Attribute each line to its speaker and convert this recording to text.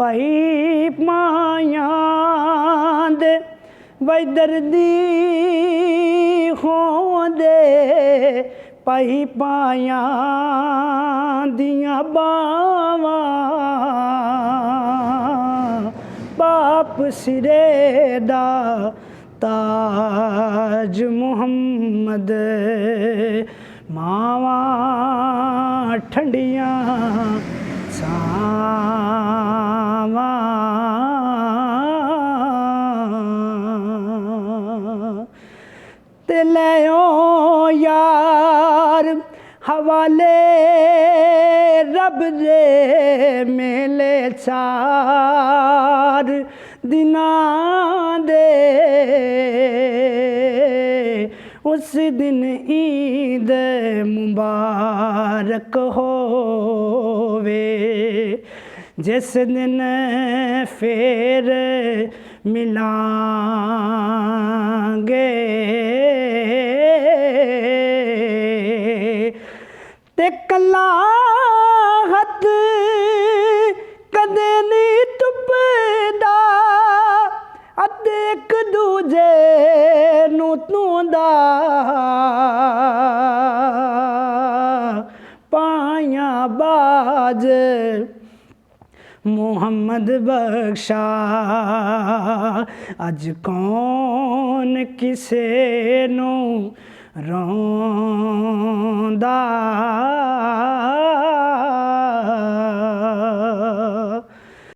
Speaker 1: ਭਾਈ ਮਾਆਂ ਦੇ ਵੈ ਦਰਦੀ ਹੋਂਦੇ ਭਾਈ ਪਾਇਆਂ ਦੀਆਂ ਬਾਵਾਂ ਬਾਪ ਸਿਰੇ ਦਾ ਤਾਜ ਮੁਹੰਮਦ ਮਾਵਾਂ ਠੰਡੀਆਂ ਸਾਵਾਂ ਤੇ ਲਿਓ यार हवाले रब दे मेले चार दिनां दे उस दिन ईद मुबारक होवे जिस दिन फिर मिलांगे ते कला हथ कदे नहीं तुपदा अते एक दूजे नू तूंदा पाया बाज मुहम्मद बख्शा अज कौन किसे नू रोंदा